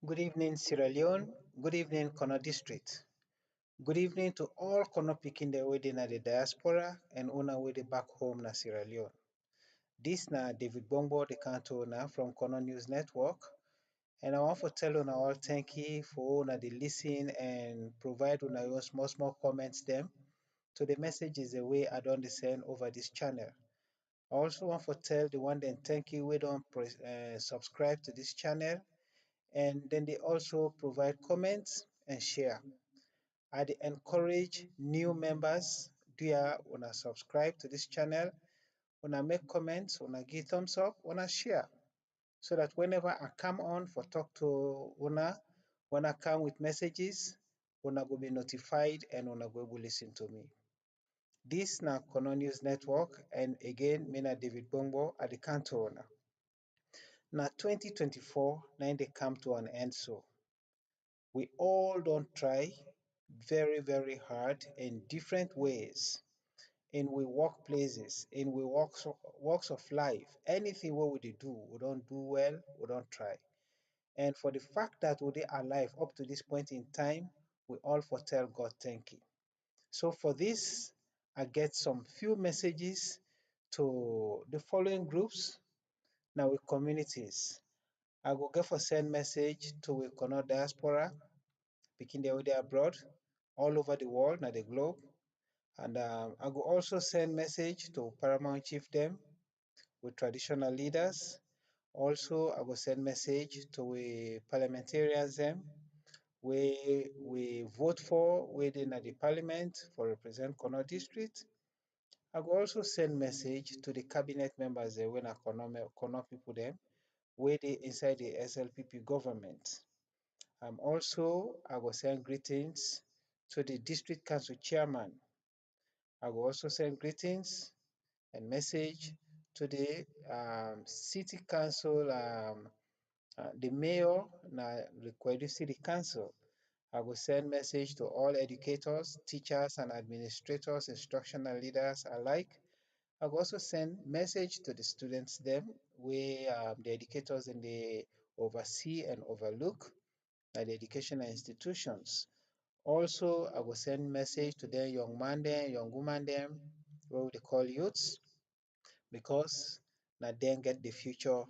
Good evening, Sierra Leone. Good evening, Kono District. Good evening to all Kono Pikinde within the diaspora and una with back home na Sierra Leone. This na David Bombo, the canto na from Kono News Network. And I want to tell una all thank you for una the listen and provide una your small comments them to the messages the way I don't send over this channel. I also want to tell the one then thank you we don't subscribe to this channel and then they also provide comments and share. I encourage new members, dear, wanna subscribe to this channel, wanna make comments, wanna give thumbs up, wanna share, so that whenever I come on for talk to una, when I come with messages, una go be notified and una go able listen to me. This na Kono News Network, and again, me na David Bongo at the canto owner. Now 2024, now they come to an end so. We all don't try very hard in different ways in we workplaces, in we walks of life. Anything what we do, we don't do well, we don't try. And for the fact that we are alive up to this point in time, we all for tell God thank you. So for this, I get some few messages to the following groups, now with communities. I will get for send message to we Kono diaspora, picking the way abroad, all over the world, now the globe. And I will also send message to Paramount Chief them with traditional leaders. Also, I will send message to we parliamentarians them we vote for within the parliament for represent Kono district. I will also send message to the cabinet members when I Kono people them where they inside the SLPP government. Also, I will send greetings to the district council chairman. I will also send greetings and message to the city council, the mayor, the KOIDU city council. I will send message to all educators, teachers and administrators, instructional leaders alike. I will also send message to the students them, where the educators and they oversee and overlook at the educational institutions. Also, I will send message to the young man them, young woman them, what we call youths, because now then get the future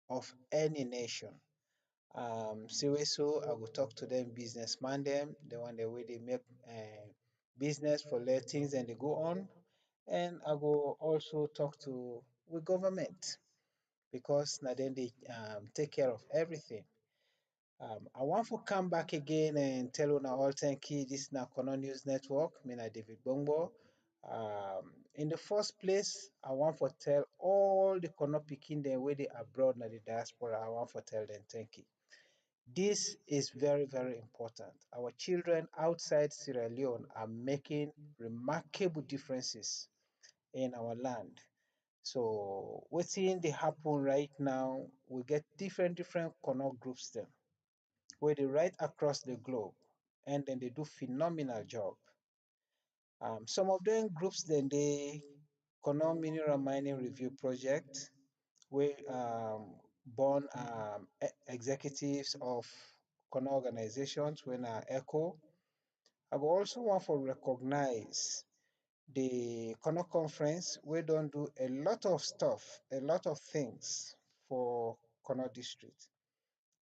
of any nation. So I will talk to them businessman them, the one the way they make business for their things and they go on. And I will also talk to with government because now then they take care of everything. I want to come back again and tell you now all thank you. This is now Kono News Network. Me na David Bongo. In the first place, I want to tell all the Kono Pikin them where they abroad na the diaspora. I want to tell them thank you. This is very important. Our children outside Sierra Leone are making remarkable differences in our land. So what's seeing they happen right now, we get different Kono groups them where they right across the globe and then they do phenomenal job. Some of them groups then they Kono Mineral Mining Review Project where born executives of Kono organizations when ECHO. I will also want to recognize the Kono conference. We don't do a lot of stuff, a lot of things for Kono district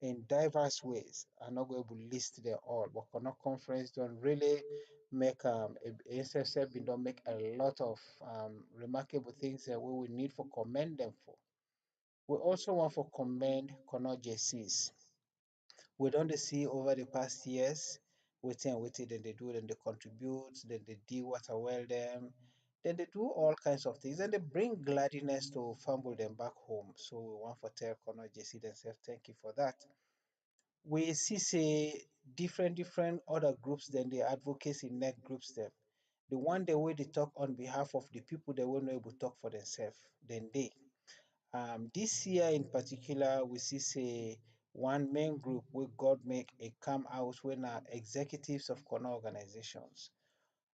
in diverse ways. I'm not going to list them all, but Kono conference don't really make SSF don't make a lot of remarkable things that we will need for commend them for. We also want to commend Kono JCs. We don't see over the past years, waiting, then they do, then they contribute, then they do water well them, then they do all kinds of things, and they bring gladness to fumble them back home. So we want to tell Kono JC themselves thank you for that. We see say different other groups than the advocacy net groups them. The one the way they talk on behalf of the people they won't able to talk for themselves, then they. This year in particular, we see say one main group where God make a come out when executives of corner organizations.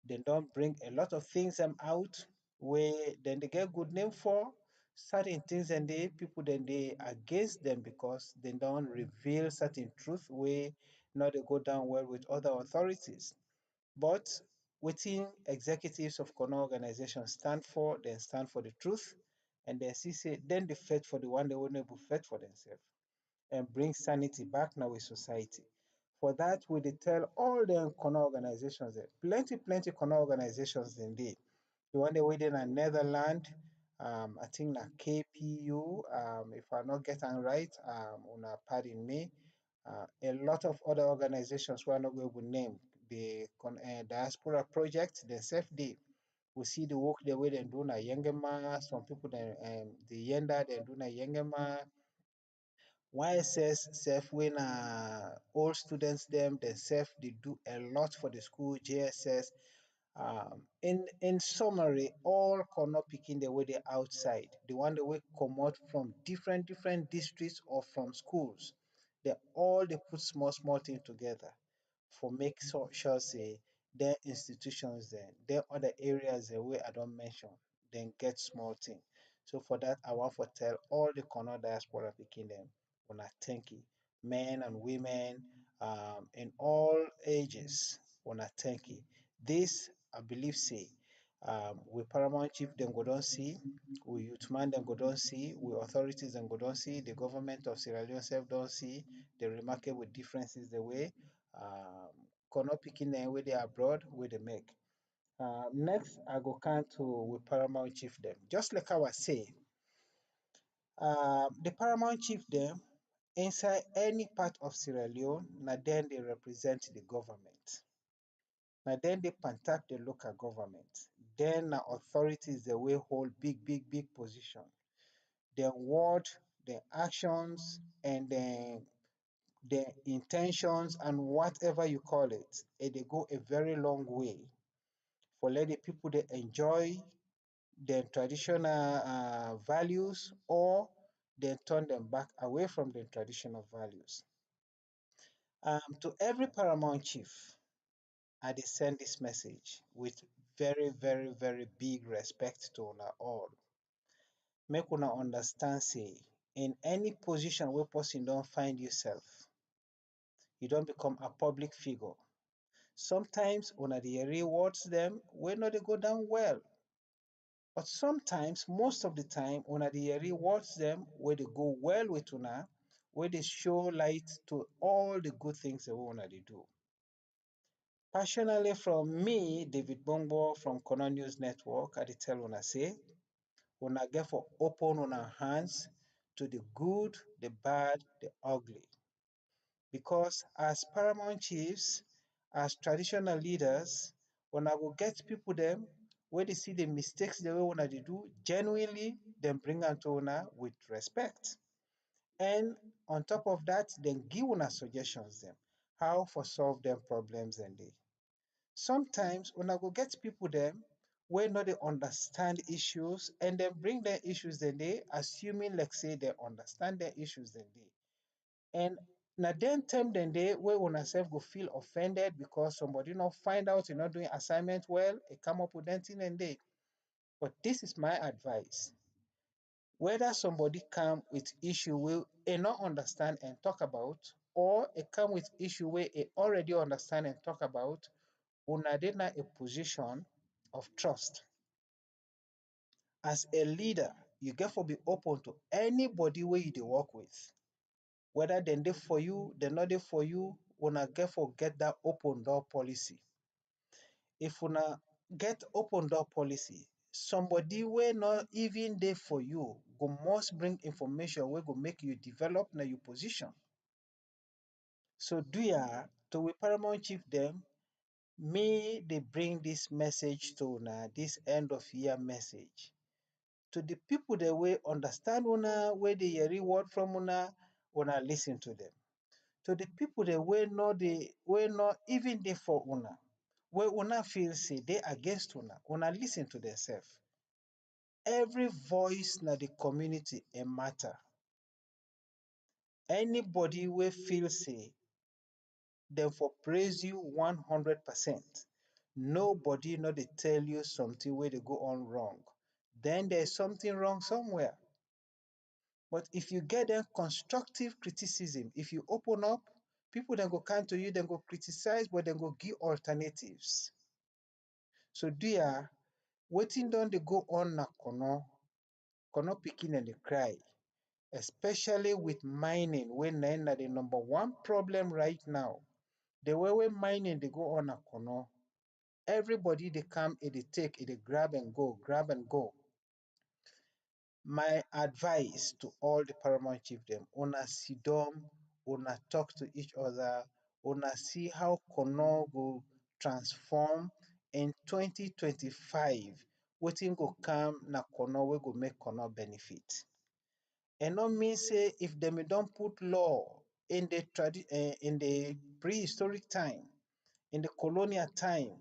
They don't bring a lot of things them out where then they get good name for, certain things and they people then they against them because they don't reveal certain truth way not they go down well with other authorities. But within executives of corner organizations stand for, then stand for the truth, and then see say then they fight for the one they won't able fight for themselves and bring sanity back now in society. For that, we dey tell all the corner organizations, plenty corner organizations indeed. The one that we in Netherlands, I think na KPU, if I not get it right, una pardon me. A lot of other organizations we are not going to name, the diaspora project, the self day. We see the work the way they do na Yengema, some people the Yenda they do na Yengema, YSS self when all students them themselves they do a lot for the school, JSS. In summary, all corner picking the way they outside, the one the way come out from different districts or from schools, they put small thing together for make sure say their institutions their other areas the way I don't mention, then get small thing. So for that, I want to tell all the corner diaspora picking them, wanna thank you, men and women, in all ages, wanna thank you. This I believe say we paramount chief then go don't see, we youth man then go don't see, we authorities then go don't see, the government of Sierra Leone self don't see the remarkable differences the way corner picking them where they abroad where they make. Next, I go can to with paramount chief them. Just like I was saying, the paramount chief them inside any part of Sierra Leone, now then they represent the government. Now then they contact the local government. Then authorities the way hold big position. Their word, their actions, and then their intentions and whatever you call it, they go a very long way for let the people they enjoy their traditional values or they turn them back away from their traditional values. To every paramount chief, I dey send this message with very big respect to una all. Make una understand say in any position where person don't find yourself, you don't become a public figure. Sometimes una dey rewards them when not they go down well. But sometimes, most of the time, una dey rewards them where they go well with una, where they show light to all the good things that una they do. Passionately from me, David Bongo from Corner News Network, I dey tell una say, una get for open una hands to the good, the bad, the ugly. Because as paramount chiefs, as traditional leaders, una go get people them where they see the mistakes the way una they do, genuinely, then bring am to una with respect. And on top of that, then give una suggestions them how for solve them problems and they. Sometimes una go get people them where not they understand issues and then bring their issues then they, assuming like say they understand their issues then they. And na then time then they where una self go feel offended because somebody not find out you're not doing assignment well, it come up with that thing and they. But this is my advice. Whether somebody come with issue will a not understand and talk about, or it come with issue where it already understand and talk about, una dey na a position of trust. As a leader, you get to be open to anybody where you dey work with. Whether they dey for you, they not dey for you, una get for get that open door policy. If una get open door policy, somebody wey not even dey for you go must bring information wey go make you develop na your position. So do ya to we paramount chief them, may they bring this message to una, this end of year message. To the people that way understand una, where they reward from una listen to them. To the people that way not even they for una, where una feel say they against una listen to themselves. Every voice na the community a matter. Anybody will feel say them for praise you 100%. Nobody not they tell you something where they go on wrong. Then there's something wrong somewhere. But if you get them constructive criticism, if you open up, people then go come to you, then go criticize, but then go give alternatives. So dear, wetin don dey go on na kono pikin and dey cry, especially with mining wey na the number one problem right now. The way mining dey go on na kono, everybody dey come, e dey take, e dey grab and go, grab and go. My advice to all the paramount chief dem, una sidon, una talk to each other, una see how kono go transform in 2025. Wetin go come na kono wey go make kono benefit. E no mean say if dem don put law in the prehistoric time, in the colonial time,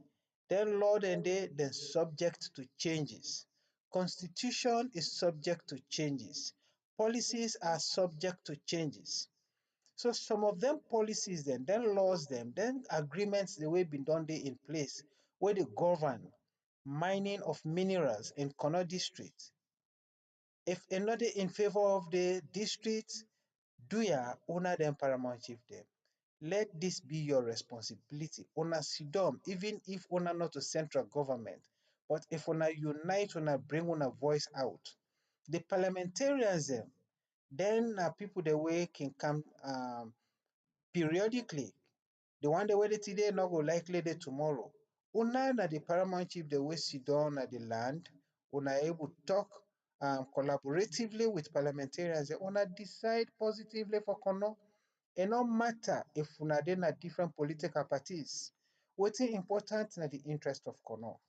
then law dem subject to changes. Constitution is subject to changes. Policies are subject to changes. So some of them policies then laws them, then agreements the way been done dey in place where they govern mining of minerals in Kono district. If another in favor of the district, do ya honor them paramount chief them. Let this be your responsibility. Una sidom, even if una not to central government, but if una unite, una bring una voice out. The parliamentarians then people the way can come periodically. The one the way they today not go likely the tomorrow. Una na the paramount chief the way sit down at the land, una able to talk collaboratively with parliamentarians, una decide positively for Kono. It no matter if una dey na different political parties. What's important na the interest of Kono.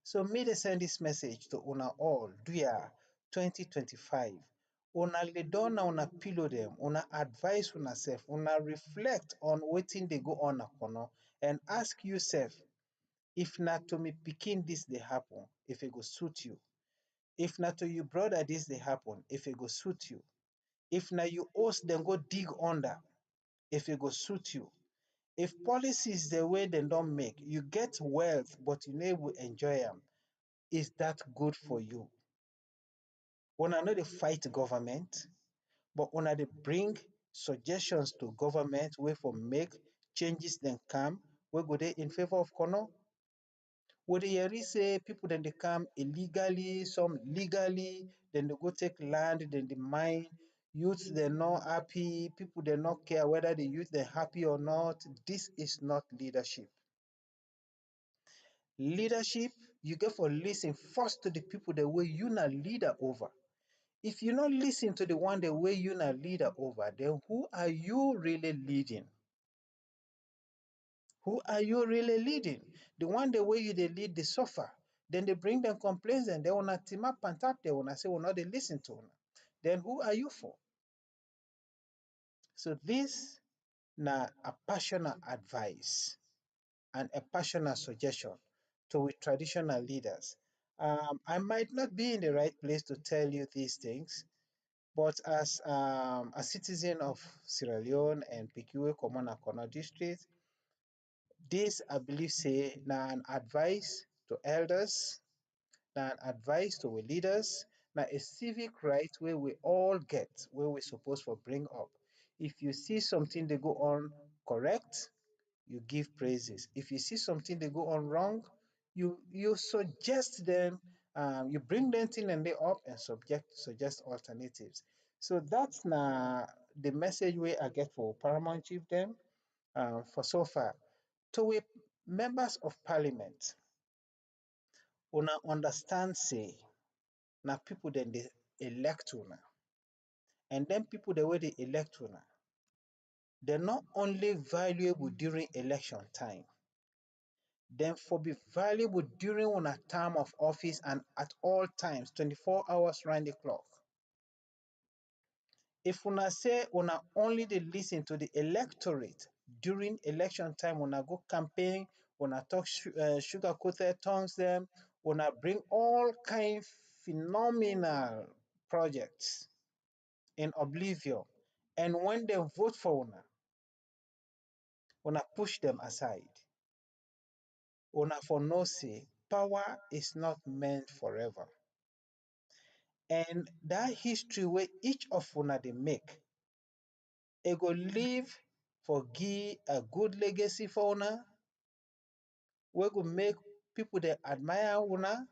So me dey send this message to una all, duya 2025. Una lay down na una pillow them, una advise una self, una reflect on wetin dey go on na Kono and ask yourself, if na to me pikin this dey happen, if it go suit you. If na to your brother this dey happen, if it go suit you. If na you host then go dig under, if it go suit you. If policies the way they don't make, you get wealth but you never enjoy them, is that good for you? Una no dey fight government, but una dey bring suggestions to government wey for make changes then come wey go dey in favor of Kono. We dey hear say people then they come illegally, some legally, then they go take land, then they mine. Youths they're not happy, people they not care whether the youth they're happy or not. This is not leadership. Leadership, you get for listen first to the people the way you na leader over. If you not listen to the one the way you na leader over, then who are you really leading? Who are you really leading? The one the way you they lead the suffer. Then they bring them complaints and they wanna team up and tap, they wanna say, well, not they listen to them. Then who are you for? So this na a passionate advice and a passionate suggestion to with traditional leaders. I might not be in the right place to tell you these things, but as a citizen of Sierra Leone and Pikiwe Komana Kono district, this I believe say na an advice to elders, na an advice to we leaders, na a civic right where we all get, where we supposed to bring up. If you see something they go on correct, you give praises. If you see something they go on wrong, you suggest them, you bring them in and they up and suggest alternatives. So that's na the message where I get for Paramount Chief them for so far. To we members of parliament, una understand say na people then they elect una. And then people the way they elect una, they're not only valuable during election time, then for be valuable during una term of office and at all times, 24 hours round the clock. If una say una only they listen to the electorate during election time, una go campaign, una talk sugar coated tongues them, una bring all kind phenomenal projects in oblivion. And when they vote for una push them aside. Una for no say, power is not meant forever. And that history where each of una dey make, e go live for give a good legacy for una, wey go make people dey admire una,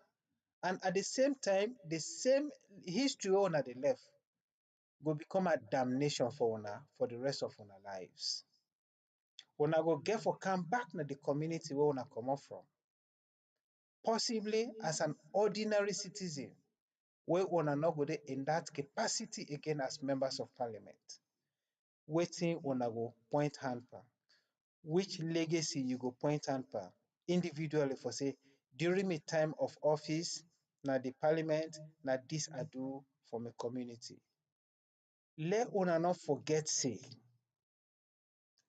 and at the same time, the same history wey una dey left go become a damnation for una for the rest of una lives. Una go get for come back na the community wey una comot from, possibly as an ordinary citizen wey una no go dey in that capacity again as members of parliament. Wetin una go point hand pa? Which legacy you go point hand pa individually for say during my time of office na the parliament na this I do for my community. Let una not forget say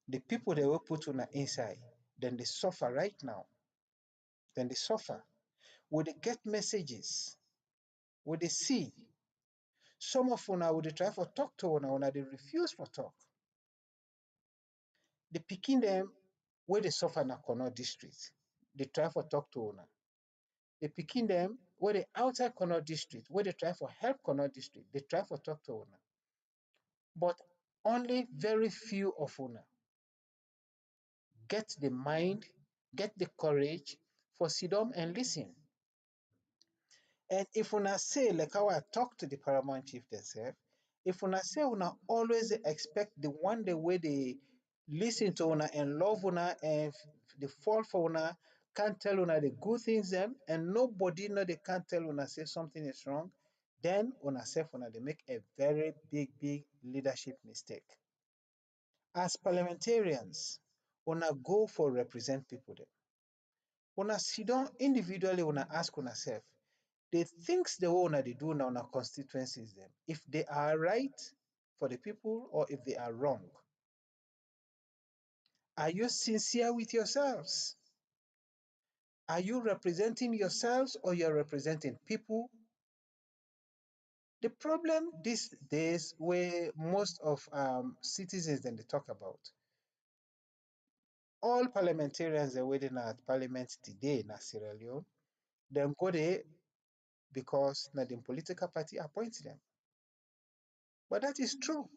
the people they will put una inside, then they suffer right now. Then they suffer. We dey get messages, we dey see. Some of una will try for talk to una they refuse for talk. The pikin them where they suffer na Connaught district, they try for talk to una. The pikin them where they outside Connaught district, where they try for help Connaught district, they try for talk to una. But only very few of una get the mind, get the courage for sit down and listen. And if una say, like how I talk to the paramount chief themselves, if una say una always expect the one the way they listen to una and love una and they fall for una, can't tell una the good things them, and nobody know they can't tell una say something is wrong, then una self una they make a very big leadership mistake. As parliamentarians, una go for represent people there. Una sit down individually, una ask una self, the things the way una they do now una constituencies them, if they are right for the people or if they are wrong. Are you sincere with yourselves? Are you representing yourselves or you're representing people? The problem these days where most of citizens then they talk about, all parliamentarians are waiting at parliament today na Sierra Leone, them go there because na the political party appoints them. But that is true.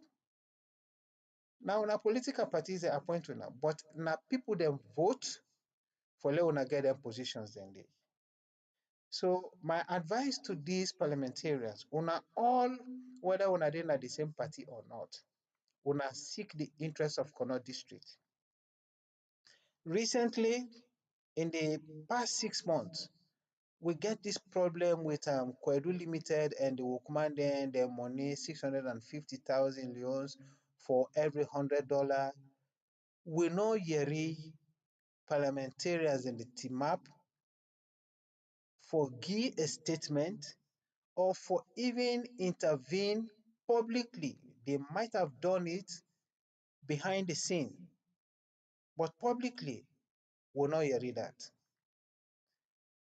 Now na political parties they appoint una, but na people them vote for let una get them positions then they. So my advice to these parliamentarians, una all, whether una dey na the same party or not, una seek the interest of Connaught district. Recently, in the past 6 months, we get this problem with KOIDU Limited and the Workman then their money 650,000 leones for every $100. We know yeri parliamentarians in the team up for give a statement or for even intervene publicly. They might have done it behind the scene, but publicly, we not hear that.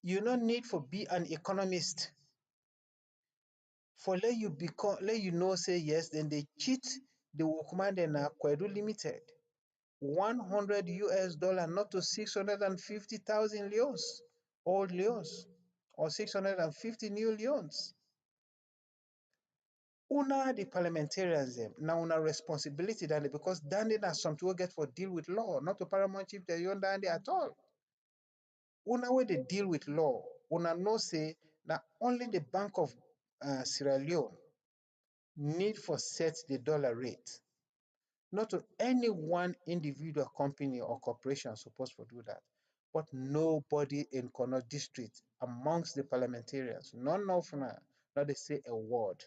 You no need for be an economist for let you know say yes, then they cheat the workman then KOIDU Limited. $100 not to 650,000 leons, old leons, or 650 new leons. Una the parliamentarians them now una responsibility that because dandy na something we get for deal with law, not to paramount chief they own dandy at all. Una way they deal with law, una know say that only the Bank of Sierra Leone need for set the dollar rate. Not to any one individual company or corporation supposed to do that. But nobody in Connaught district amongst the parliamentarians, none of una, not they say a word.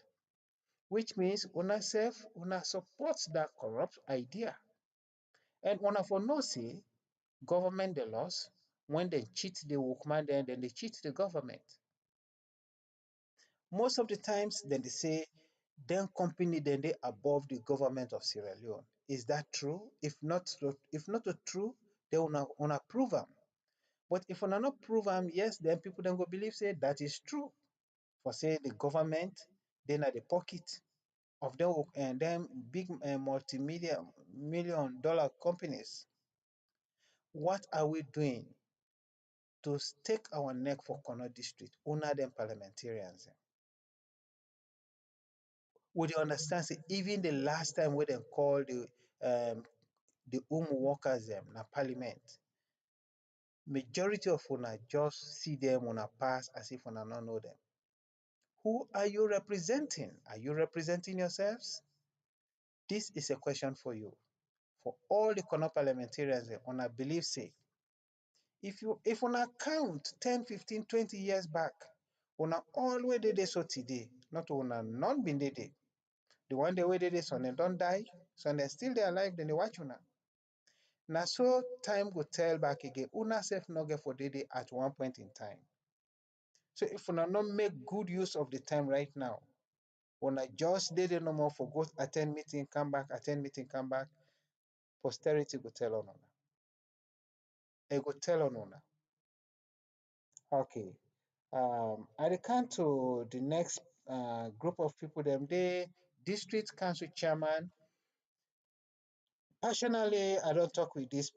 Which means una self, una supports that corrupt idea. And una for no say, government the loss, when they cheat the workman, then they cheat the government. Most of the times, then they say, then company then they above the government of Sierra Leone. Is that true? If not true, they wanna prove them. But if una not prove them, yes, then people then go believe say that is true. For say the government, then at the pocket of them and them big multi-million dollar companies. What are we doing to stake our neck for Connaught district? Una them parliamentarians. would you understand say even the last time wey dem call the workers dem na parliament, majority of una just see dem una pass as if una no know dem. Who are you representing? Are you representing yourselves? This is a question for you. For all the Kano parliamentarians dem, una believe say if una count 10, 15, 20 years back, una all wey dey so today, not una none been dey. The one day wey dey some dem don die, some dem still dey alive, dem dey watch una. Na so time go tell back again, una sef no get for dey at one point in time. So if una no make good use of the time right now, una just dey no more for go attend meeting, come back, attend meeting, come back, posterity go tell on una. E go tell on una. Okay. I dey count to the next group of people dem dey district council chairman. Personally, I don talk with this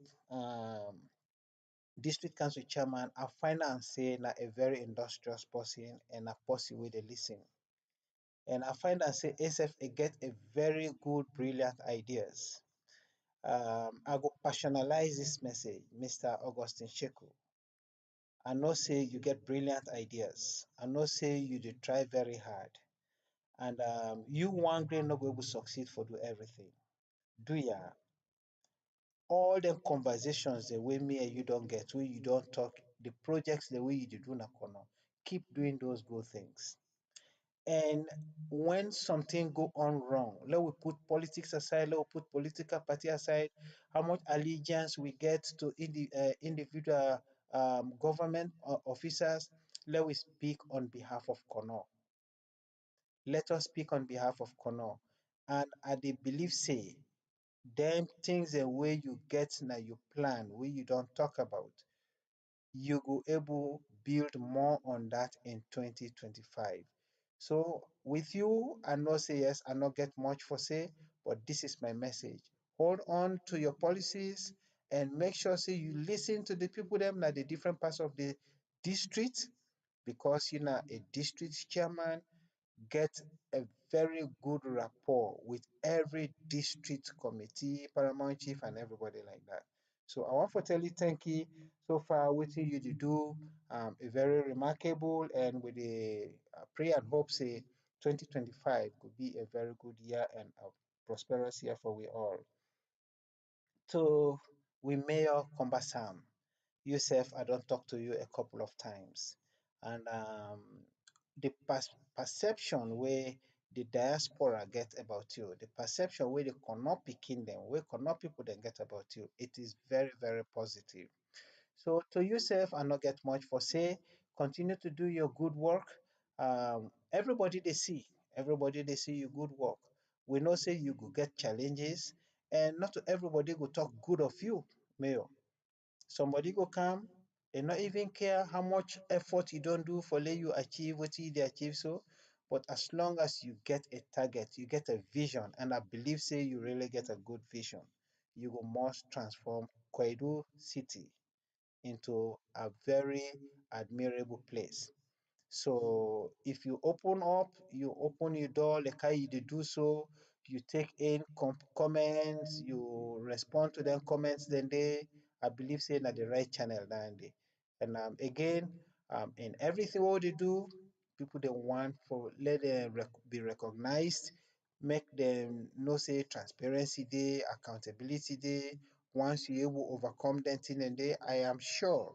district council chairman. I find am say na a very industrious person and a person wey dey lis ten. And I find am say E.S.K get a very good, brilliant ideas. I go personalize this message, Mr. Augustine Sheku. I know say you get brilliant ideas. I know say you dey try very hard. And you one day no go able succeed for do everything. Do ya? All the conversations the way me and you don't get, wey you don't talk, the projects the way you dey do na kono, keep doing those good things. And when something go on wrong, let we put politics aside, let we put political party aside, how much allegiance we get to individual government officers, let we speak on behalf of Kono. Let us speak on behalf of Kono. And I dey believe say, them things the way you get now you plan, wey you don't talk about, you go able build more on that in 2025. So with you, I know say yes, I not get much for say, but this is my message. Hold on to your policies and make sure say you listen to the people them at the different parts of the district, because you know a district chairman get a very good rapport with every district committee, paramount chief, and everybody like that. So I want to tell you thank you so far waiting you to do a very remarkable, and with the pray and hope say 2025 could be a very good year and a prosperous year for we all. So we Mayor Kombasam, Yusef, I don't talk to you a couple of times, and the perception where the diaspora get about you, the perception where the Konopi kingdom, where Konopi people then get about you, it is very, very positive. So to yourself, I not get much for say. Continue to do your good work. Everybody they see you good work. We know say you go get challenges, and not to everybody go talk good of you, Mayor. Somebody go come, they not even care how much effort you don't do for let you achieve what you achieve so. But as long as you get a target, you get a vision, and I believe say you really get a good vision, you will must transform KOIDU city into a very admirable place. So if you open up, you open your door, like how you do so, you take in comments, you respond to them comments, then I believe, say, na the right channel, then they. And again, in everything what they do, people they want for let them be recognized, make them know say transparency day, accountability day. Once you able overcome that thing, and I am sure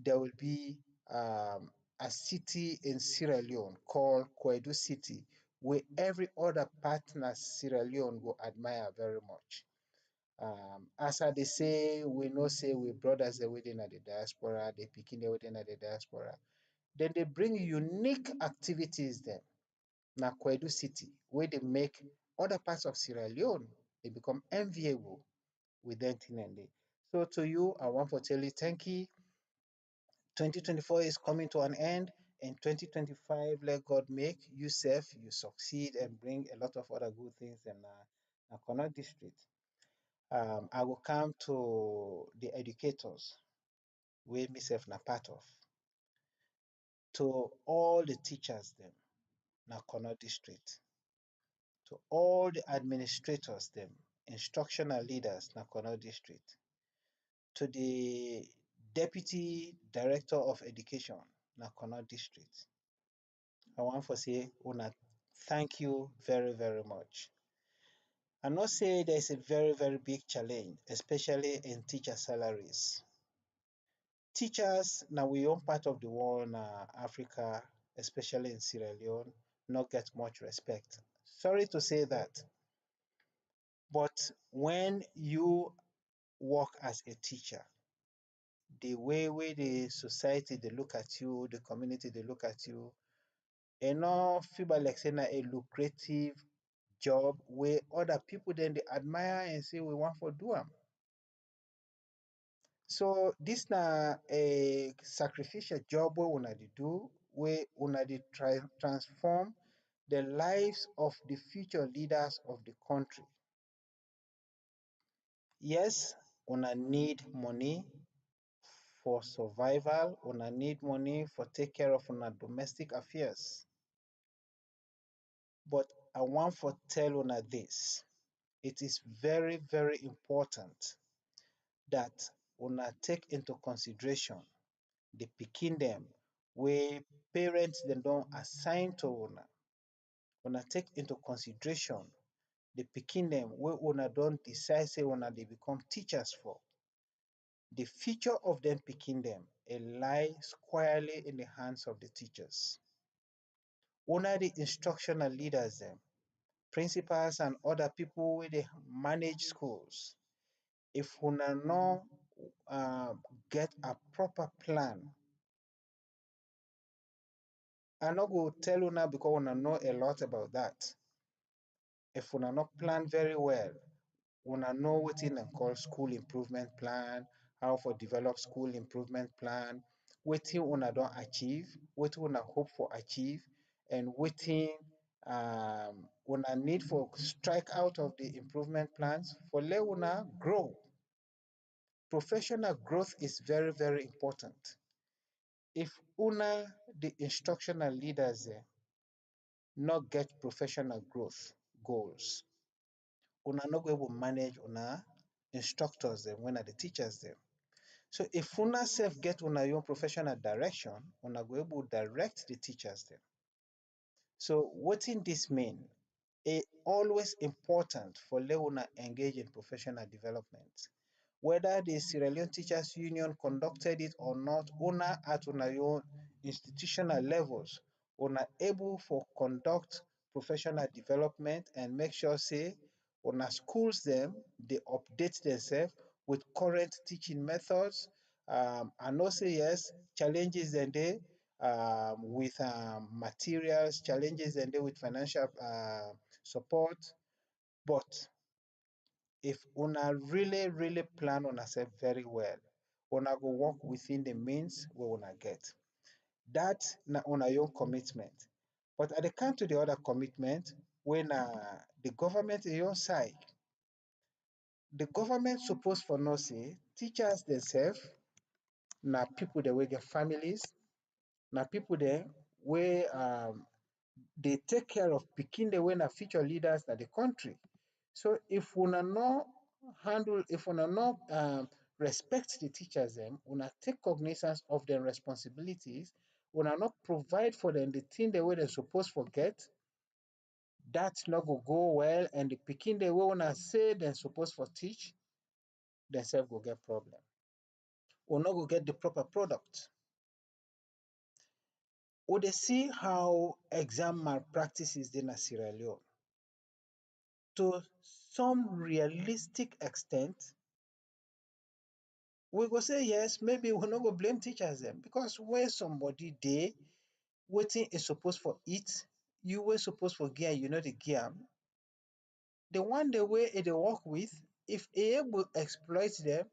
there will be a city in Sierra Leone called KOIDU City, where every other partner Sierra Leone will admire very much. As I they say, we know say we brothers are within the diaspora, they picking the within the diaspora. Then they bring unique activities then. Now KOIDU City, where they make other parts of Sierra Leone, they become enviable with them thing and day. So to you, I want to tell you thank you. 2024 is coming to an end. In 2025, let God make you safe, you succeed, and bring a lot of other good things in Nakona district. I will come to the educators, where myself na part of, to all the teachers them, Nakona district. to all the administrators them, instructional leaders na Kono District, to the Deputy Director of Education na Kono District. I want to say una thank you very, very much. I know say there's a very, very big challenge, especially in teacher salaries. Teachers now we own part of the world na Africa, especially in Sierra Leone, not get much respect. Sorry to say that, but when you work as a teacher, the way the society they look at you, the community they look at you, enough feel like saying a lucrative job where other people then they admire and say we want for do am. So this na a sacrificial job where una dey do, where una dey transform the lives of the future leaders of the country. Yes, una need money for survival, una need money for take care of una domestic affairs. But I want to tell una this. It is very, very important that una take into consideration the pikin them where parents them don't assign to una. Una take into consideration the pikin them where una don't decide say una they become teachers for. The future of them pikin them lie squarely in the hands of the teachers. Una the instructional leaders them, principals and other people where they manage schools. If una no get a proper plan, I no go tell una because una know a lot about that. If una not plan very well, una know what in and call school improvement plan, how for develop school improvement plan, wetin una don't achieve, what una hope for achieve, and wetin una need for strike out of the improvement plans for let una grow. Professional growth is very, very important. If una, the instructional leaders, not get professional growth goals, una not go able manage una instructors them when are the teachers them. So if una self get una own professional direction, una go able direct the teachers them. So what in this mean? It always important for Leona engage in professional development. Whether the Sierra Leone Teachers Union conducted it or not, una at una own institutional levels, una able for conduct professional development and make sure say una schools them they update themselves with current teaching methods. I know say yes, challenges and they with materials, challenges and they with financial support, but if una really, really plan on yourself very well, una go work within the means we una get. That na una own commitment. But at the come to the other commitment, when the government is your side, the government supposed for no say teachers themselves, na people that will get families, na people there where they take care of picking the way na future leaders na the country. So if una no handle, if una no respect the teachers them, una take cognizance of their responsibilities, una not provide for them the thing the way they're supposed to get, that's not go well, and the picking the way una say they're supposed to teach, themselves go get problem. Or not go get the proper product. Or they see how exam malpractices in Sierra Leone. To some realistic extent, we go say yes, maybe we no go blame teachers them because where somebody dey, waiting is supposed for eat, you were supposed for gear, you know the gear. The one the way they work with, if able exploit them,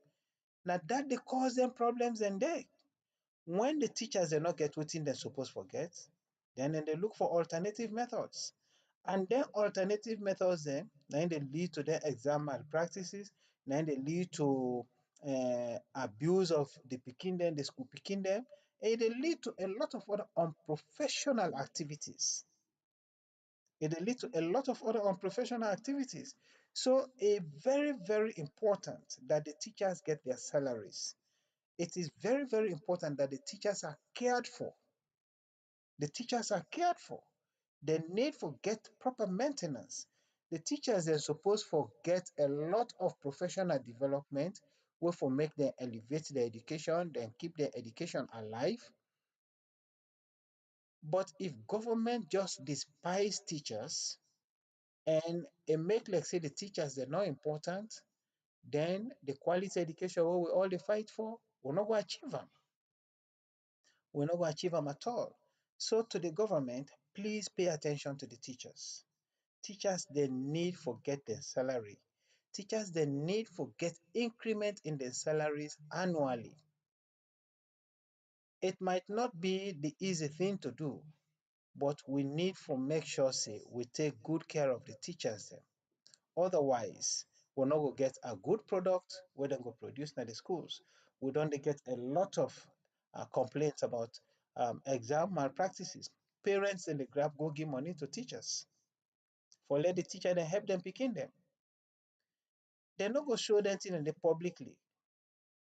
now that they cause them problems and they. When the teachers are not get what they're supposed to get, then they look for alternative methods. And then alternative methods then they lead to their exam malpractices, then they lead to abuse of the picking them, the school picking them, and they lead to a lot of other unprofessional activities. It will lead to a lot of other unprofessional activities. So a very, very important that the teachers get their salaries. It is very, very important that the teachers are cared for. The teachers are cared for. They need for get proper maintenance. The teachers are supposed to get a lot of professional development where for make them elevate their education, then keep their education alive. But if government just despise teachers and it make like say the teachers they're not important, then the quality education what we all dey fight for, we're not going to achieve them. We're not going to achieve them at all. So to the government, please pay attention to the teachers. Teachers they need for get their salary. Teachers they need for get increment in their salaries annually. It might not be the easy thing to do, but we need to make sure say we take good care of the teachers them. Otherwise, we're not going to get a good product where they go produce in the schools. We don't get a lot of complaints about exam malpractices. Parents in the grab go give money to teachers for let the teacher then help them picking them. They're not going to show them in the publicly,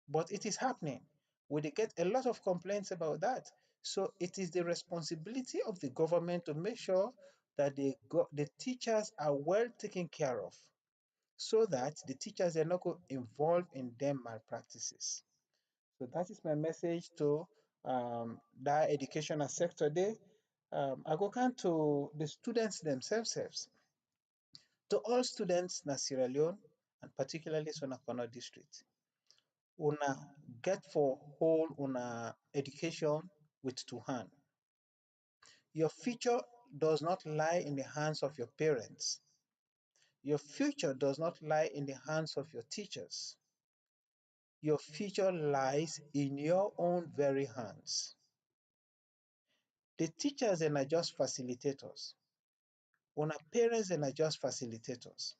but it is happening. We get a lot of complaints about that. So it is the responsibility of the government to make sure that the teachers are well taken care of so that the teachers are not involved in them malpractices. So that is my message to that educational sector there. I go come to the students themselves. To all students in Sierra Leone, and particularly Sonakono district, una get for whole una education with two hands. Your future does not lie in the hands of your parents. Your future does not lie in the hands of your teachers. Your future lies in your own very hands. The teachers are just facilitators. Una parents are just facilitators.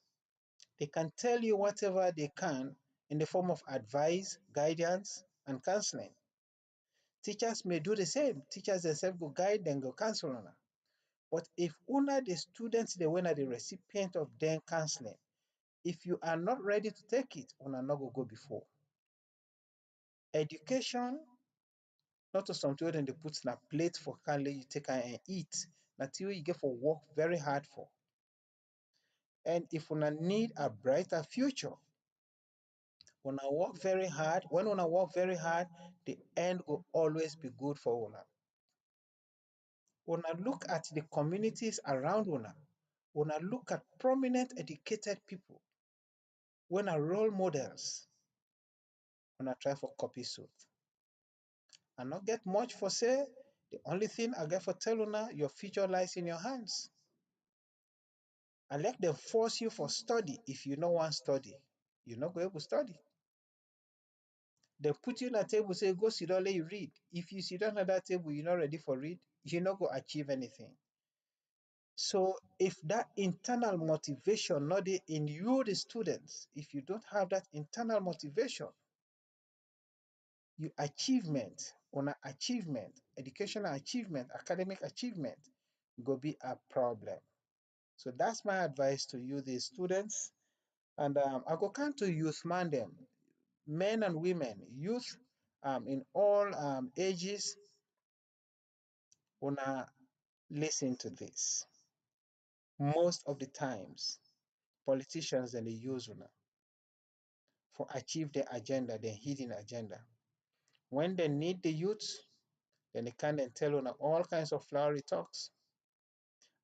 They can tell you whatever they can in the form of advice, guidance, and counseling. Teachers may do the same. Teachers themselves go guide them, go counsel una. But if una the students, they were the recipient of their counseling, if you are not ready to take it, una not go before. Education, not to something where they put in a plate for can you take and eat. Until you get for work very hard for. And if una need a brighter future, una work very hard. When una work very hard, the end will always be good for una. Una look at the communities around una. Una look at prominent educated people. When are role models, una try for copy suit. I not get much for say. The only thing I get for tell una, your future lies in your hands. And let them force you for study. If you don't want study, you're not going to study. They put you on a table, say, go sit down, let you read. If you sit down at that table, you're not ready for read, you're not going to achieve anything. So if that internal motivation not in you, the students, if you don't have that internal motivation, your achievement, on an achievement, educational achievement, academic achievement, go be a problem. So that's my advice to you, the students. And I go come to youth man them, men and women, youth in all ages, wanna listen to this. Most of the times, politicians and they use una for achieve their agenda, their hidden agenda. When they need the youth, then they can then tell una all kinds of flowery talks.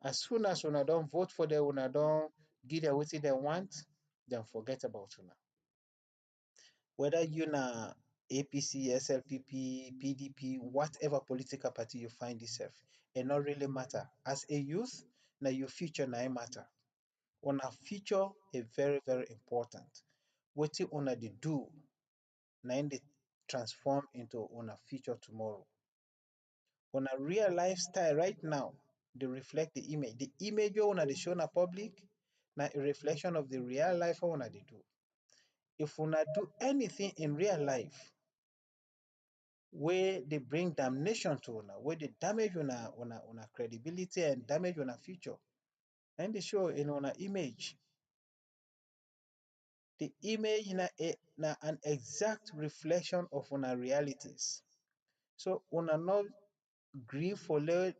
As soon as una don't vote for them, una don't give them what they want, then forget about una. Whether you na APC, SLPP, PDP, whatever political party you find yourself, it not really matter. As a youth, now your future na matter. Una future is very, very important. What you una they do, na they transform into una future tomorrow. Una real lifestyle right now, they reflect the image. The image you una they show na public, na a reflection of the real life una they do. If una do anything in real life, where they bring damnation to una, where they damage una credibility and damage una future, and they show in una image. The image na an exact reflection of una realities. So una not gree for let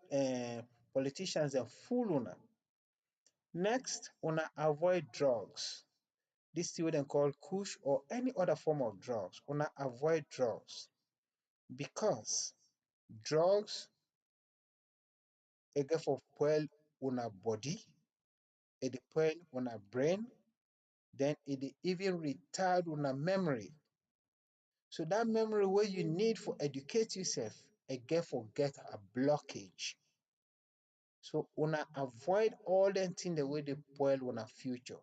politicians and fool una. Next, una avoid drugs. This thing wey dem call kush or any other form of drugs. Una avoid drugs because drugs e get for spoil una body, e dey spoil una brain, then e dey even retard una memory. So that memory wey you need for educate yourself, e get for get a blockage. So una avoid all them things wey dey spoil una future.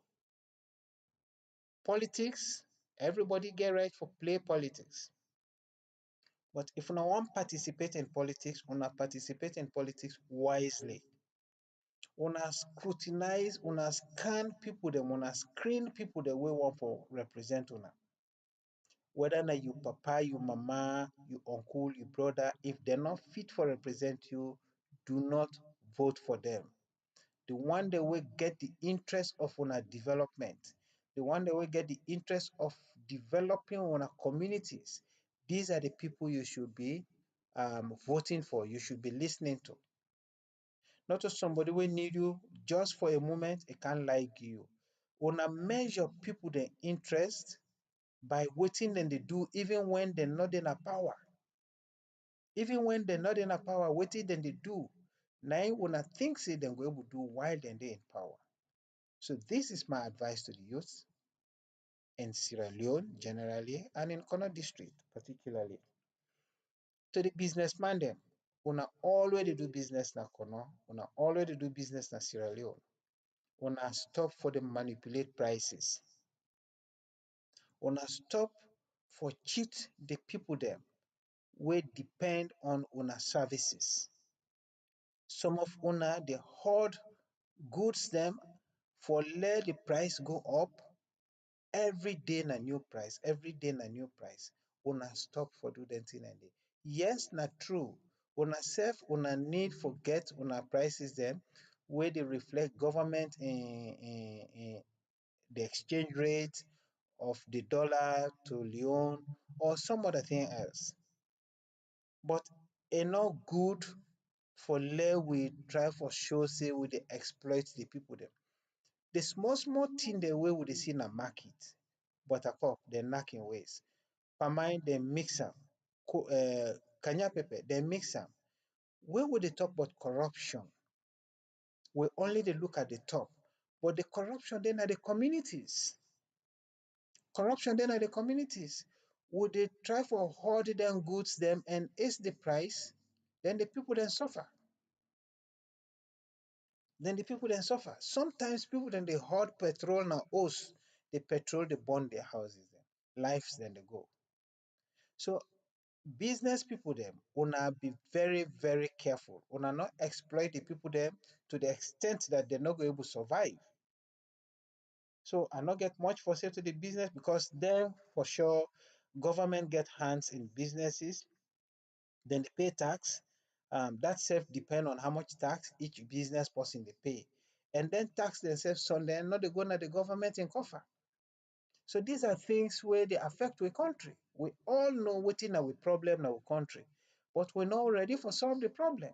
Politics, everybody get right for play politics. But if una wan participate in politics, una participate in politics wisely. Una scrutinize, una scan people dem, una screen people dem wey wan for represent una. Whether na you papa, you mama, you uncle, you brother, if they're not fit for represent you, do not vote for them. The one that will get the interest of una development, the one that will get the interest of developing una communities, these are the people you should be voting for, you should be listening to. Not just somebody will need you just for a moment, it can't like you. Una measure people their interest by wetin dem dey do even when dem no dey na power. Even when dem no dey na power, wetin dem dey do na im una think say dem go able do while dem dey in power. So this is my advice to the youth in Sierra Leone generally and in Kono district particularly. To the businessman dem, una already do business na Kono, una already do business na Sierra Leone. Una stop for the manipulate prices. Una stop for cheat the people dem wey depend on una services. Some of una dey hoard goods dem for let the price go up. Every day na new price, every day na new price. Una stop for do them thing and day. Yes, na true. Una self, una need for get una prices dem wey dey reflect government in the exchange rate of the dollar to leone or some other thing else. But e no good for let we try for show say we dey exploit the people dem. The small small thing dem wey we dey see na market, buttercup dem knack im waist, palm wine dem mix am, kanya pepper dem mix am. When we dey talk about corruption, we only dey look at the top, but the corruption dey na the communities. Corruption dey na the communities. We dey try for hoard dem goods dem and ace the price, then the people dem suffer. Then the people dem suffer. Sometimes people dem dey hoard petrol na hose, the petrol dey burn their houses dem, lives dem dey go. So business people dem, una be very very careful. Una not exploit the people dem to the extent that they no go able survive. So I not get much for say to the business because then for sure government get hands in businesses, then they pay tax. That self depend on how much tax each business person they pay. And then tax themselves on them, not they go na the government in cover. So these are things where they affect our country. We all know what in our problem in our country, but we're not ready for solve the problem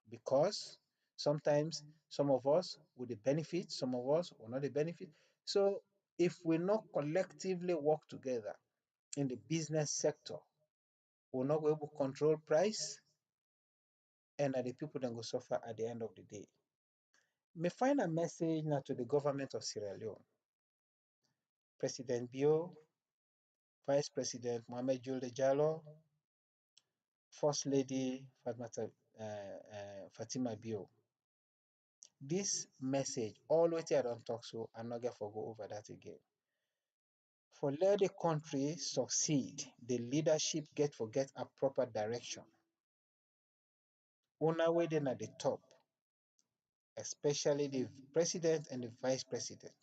because sometimes some of us will the benefit, some of us will not the benefit. So if we not collectively work together in the business sector, we're not able to control price, and the people then go suffer at the end of the day. Me find a message now to the government of Sierra Leone. President Bio, Vice President Mohamed Julde Jallo, First Lady Fatima Bio. This message, all what I don't talk so, I'm not going to go over that again. For let the country succeed, the leadership get a proper direction. Una waiting at the top, especially the president and the vice president.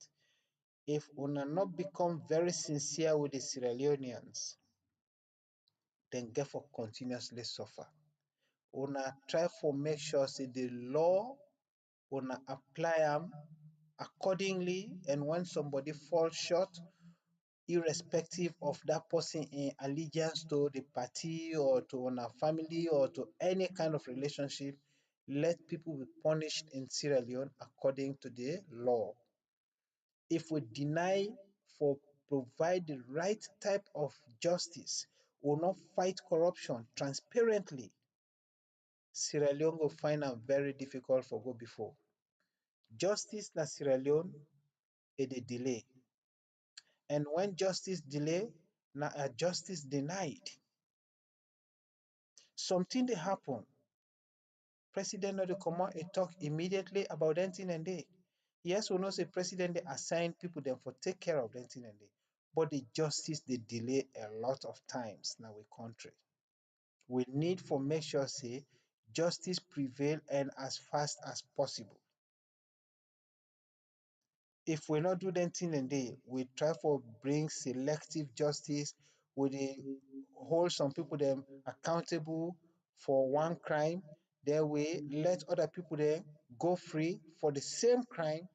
If una not become very sincere with the Sierra Leoneans, then get for continuously suffer. Una try for make sure say the law una apply them accordingly, and when somebody falls short, irrespective of that person in allegiance to the party or to a family or to any kind of relationship, let people be punished in Sierra Leone according to the law. If we deny for provide the right type of justice, will not fight corruption transparently, Sierra Leone will find am very difficult for go before. Justice na Sierra Leone e dey delay, and when justice delay, na a justice denied. Something dey happen, president no dey comot e talk immediately about dem thing dem dey. Yes, we know say president dey assign people dem for take care of dem thing dem dey, but the justice dey delay a lot of times na we country. We need for make sure say justice prevail and as fast as possible. If we no do dem thing dem dey, we try for bring selective justice, we dey hold some people dem accountable for one crime, then we let other people dem go free for the same crime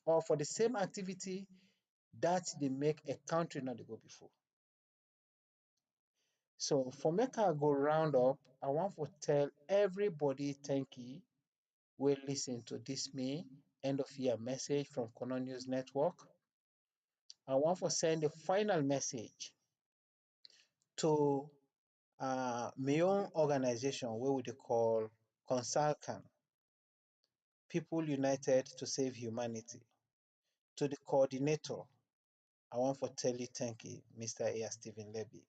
or for the same activity. That dey make a country no dey go before. So for make I go round up, I want to tell everybody thank you wey lis ten to this me end of year message from Kono News Network. I want to send a final message to my own organization wey we dey call Consalcan, People United to Save Humanity. To the coordinator, I want to tell you thank you, Mr. E.S.K. Levy.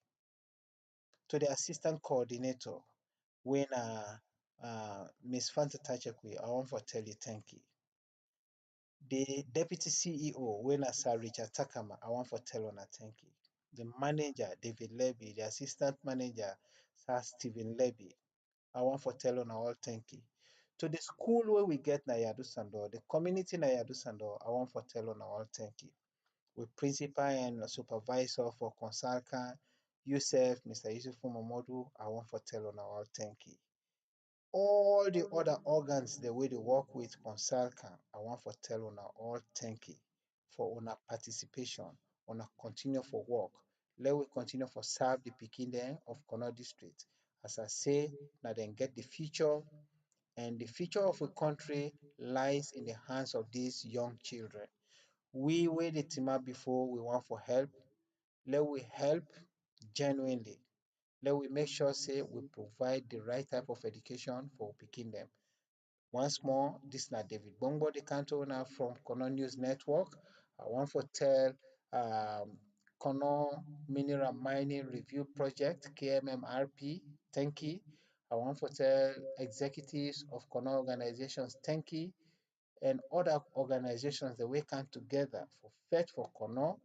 To the assistant coordinator, wey na Ms. Fanta Tachekwi, I want to tell you thank you. The deputy CEO, wey na Sir Richard Takama, I want to tell una thank you. The manager, David Levy, the assistant manager, Sir Stephen Levy, I want to tell una all thank you. To the school where we get na Yadu Sando, the community na Yadu Sando, I want to tell una all thank you. With principal and supervisor for Consalcan, Yusuf, Mr. Yusuf Momodu, I want to tell una all thank you. All the other organs the way they work with Consalcan, I want to tell una all thank you for una participation, una continue for work. Let we continue for serve the pikin dem of Kono district. As I say, now then get the future, and the future of a country lies in the hands of these young children. We wey dey team up before, we want for help. Let we help genuinely. Let we make sure say we provide the right type of education for pikin dem. Once more, this na David Bongo, the country owner from Kono News Network. I want to tell Kono Mineral Mining Review Project, KMMRP, thank you. I want to tell executives of Kono organizations, thank you, and other organizations that we come together for fight for Kono.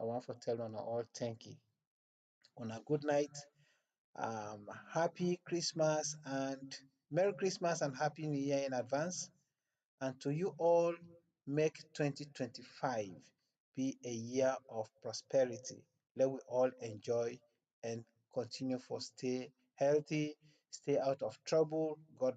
I want to tell on all thank you. On a good night, happy Christmas and Merry Christmas and Happy New Year in advance. And to you all, make 2025 be a year of prosperity. Let we all enjoy and continue for stay healthy, stay out of trouble. God